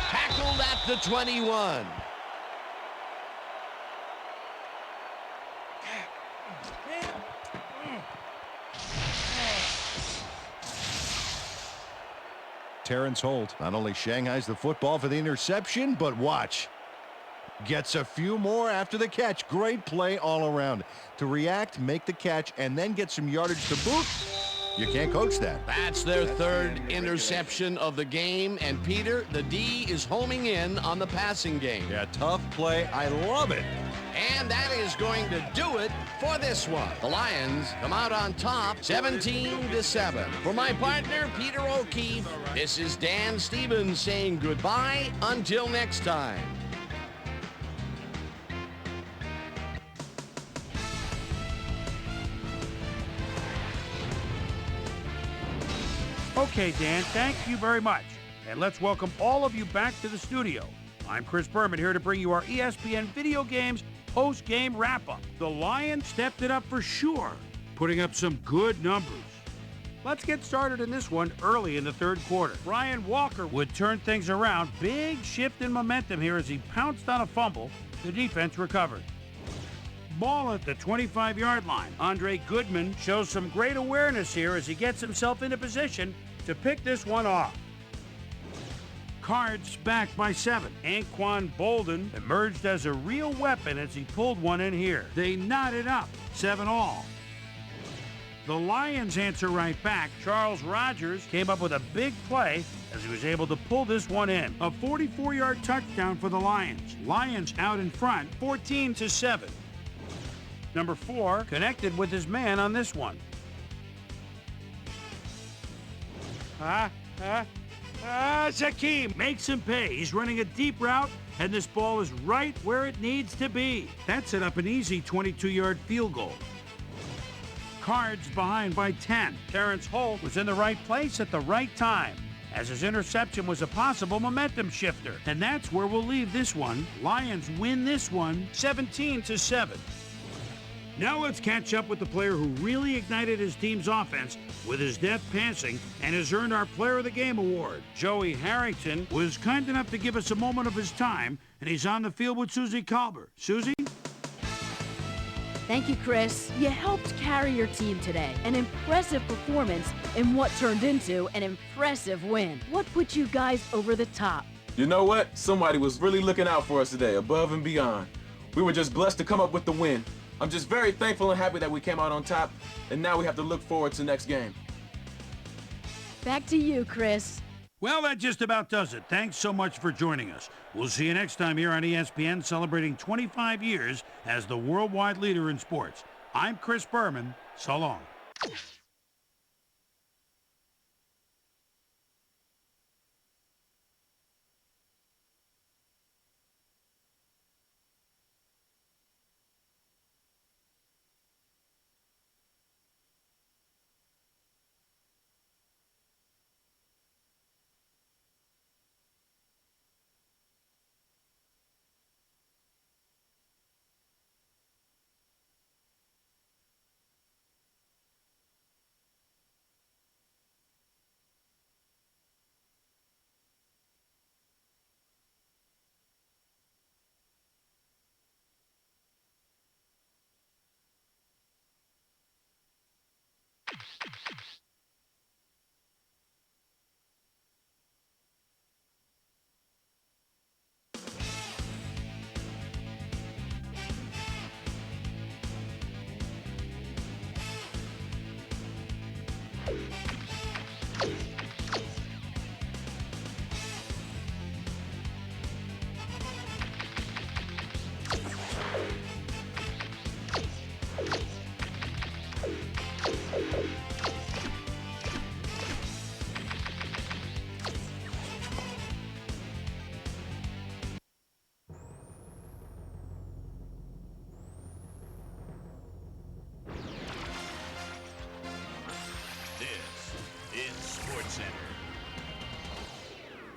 Tackled at the 21. Terrence Holt not only shanghais the football for the interception, but watch. Gets a few more after the catch. Great play all around. To react, make the catch, and then get some yardage to boot. You can't coach that. That's their 3rd interception of the game. And Peter, the D is homing in on the passing game. Yeah, tough play. I love it. And that is going to do it for this one. The Lions come out on top 17-7. For my partner, Peter O'Keefe, this is Dan Stevens saying goodbye until next time. Okay, Dan, thank you very much. And let's welcome all of you back to the studio. I'm Chris Berman here to bring you our ESPN Video Games post-game wrap-up. The Lions stepped it up for sure, putting up some good numbers. Let's get started in this one early in the 3rd quarter. Brian Walker would turn things around. Big shift in momentum here as he pounced on a fumble. The defense recovered. Ball at the 25-yard line. Andre Goodman shows some great awareness here as he gets himself into position to pick this one off. Cards back by 7. Anquan Bolden emerged as a real weapon as he pulled one in here. They knotted up, 7-all. The Lions answer right back. Charles Rogers came up with a big play as he was able to pull this one in. A 44-yard touchdown for the Lions. Lions out in front, 14-7. Number 4 connected with his man on this one. Zakeem makes him pay. He's running a deep route, and this ball is right where it needs to be. That set up an easy 22-yard field goal. Cards behind by 10. Terrence Holt was in the right place at the right time, as his interception was a possible momentum shifter. And that's where we'll leave this one. Lions win this one 17-7. Now let's catch up with the player who really ignited his team's offense with his deft passing and has earned our Player of the Game award. Joey Harrington was kind enough to give us a moment of his time, and he's on the field with Susie Kalber. Susie? Thank you, Chris. You helped carry your team today. An impressive performance in what turned into an impressive win. What put you guys over the top? You know what? Somebody was really looking out for us today, above and beyond. We were just blessed to come up with the win. I'm just very thankful and happy that we came out on top, and now we have to look forward to the next game. Back to you, Chris. Well, that just about does it. Thanks so much for joining us. We'll see you next time here on ESPN, celebrating 25 years as the worldwide leader in sports. I'm Chris Berman. So long.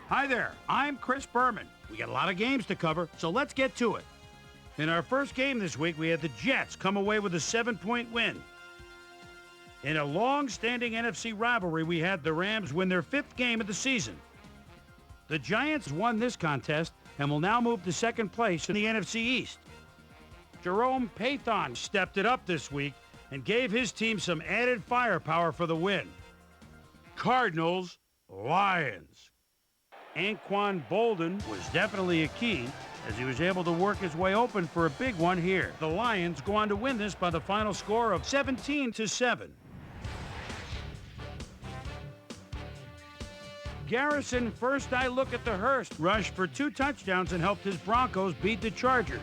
Hi there, I'm Chris Berman. We got a lot of games to cover, so let's get to it. In our first game this week, we had the Jets come away with a 7-point win. In a long-standing NFC rivalry, we had the Rams win their 5th game of the season. The Giants won this contest and will now move to second place in the NFC East. Jerome Pathon stepped it up this week and gave his team some added firepower for the win. Cardinals, Lions. Anquan Bolden was definitely a key as he was able to work his way open for a big one here. The Lions go on to win this by the final score of 17-7. Garrison first eye look at the Hurst rushed for 2 touchdowns and helped his Broncos beat the Chargers.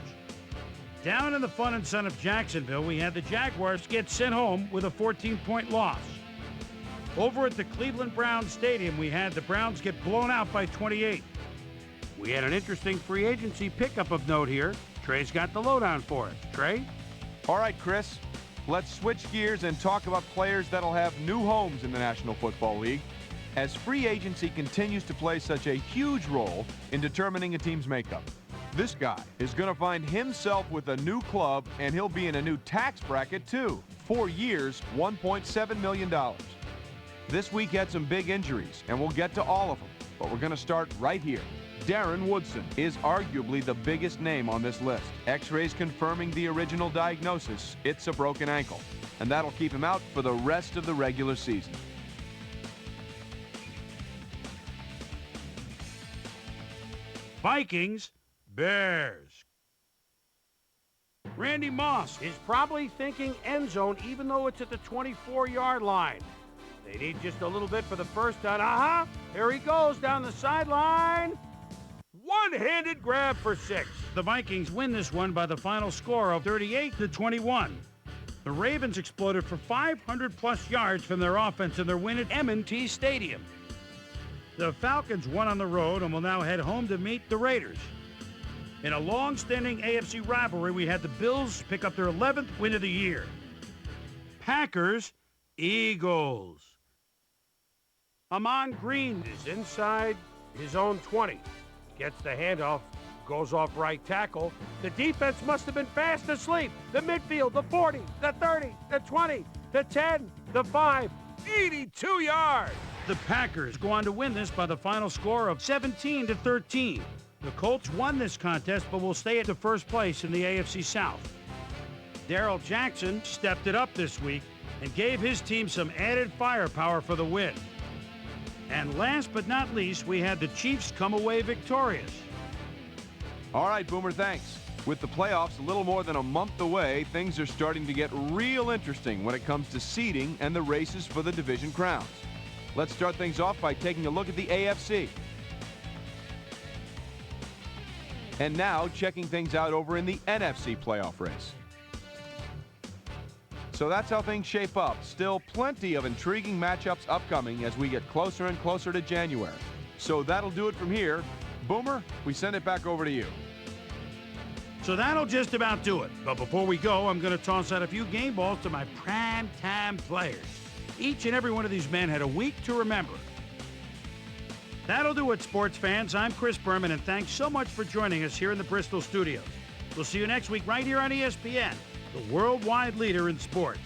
Down in the fun and sun of Jacksonville, we had the Jaguars get sent home with a 14-point loss. Over at the Cleveland Browns Stadium, we had the Browns get blown out by 28. We had an interesting free agency pickup of note here. Trey's got the lowdown for us. Trey? All right, Chris. Let's switch gears and talk about players that'll have new homes in the National Football League, as free agency continues to play such a huge role in determining a team's makeup. This guy is going to find himself with a new club, and he'll be in a new tax bracket, too. 4 years, $1.7 million. This week had some big injuries, and we'll get to all of them, but we're going to start right here. Darren Woodson is arguably the biggest name on this list. X-rays confirming the original diagnosis. It's a broken ankle, and that'll keep him out for the rest of the regular season. Vikings, Bears. Randy Moss is probably thinking end zone even though it's at the 24-yard line. They need just a little bit for the first down. Aha! Here he goes down the sideline. One-handed grab for 6. The Vikings win this one by the final score of 38-21. The Ravens exploded for 500-plus yards from their offense in their win at M&T Stadium. The Falcons won on the road and will now head home to meet the Raiders. In a long-standing AFC rivalry, we had the Bills pick up their 11th win of the year. Packers, Eagles. Amon Green is inside his own 20. Gets the handoff goes off right tackle. The defense must have been fast asleep. The midfield, the 40, the 30, the 20, the 10, the 5, 82 yards. The Packers go on to win this by the final score of 17-13. The Colts won this contest but will stay at the first place in the AFC South. Darrell Jackson stepped it up this week and gave his team some added firepower for the win. And last but not least, we had the Chiefs come away victorious. All right, Boomer, thanks. With the playoffs a little more than a month away, things are starting to get real interesting when it comes to seeding and the races for the division crowns. Let's start things off by taking a look at the AFC. And now checking things out over in the NFC playoff race. So that's how things shape up. Still plenty of intriguing matchups upcoming as we get closer and closer to January. So that'll do it from here. Boomer, we send it back over to you. So that'll just about do it. But before we go, I'm going to toss out a few game balls to my prime-time players. Each and every one of these men had a week to remember. That'll do it, sports fans. I'm Chris Berman, and thanks so much for joining us here in the Bristol studios. We'll see you next week right here on ESPN, the worldwide leader in sports.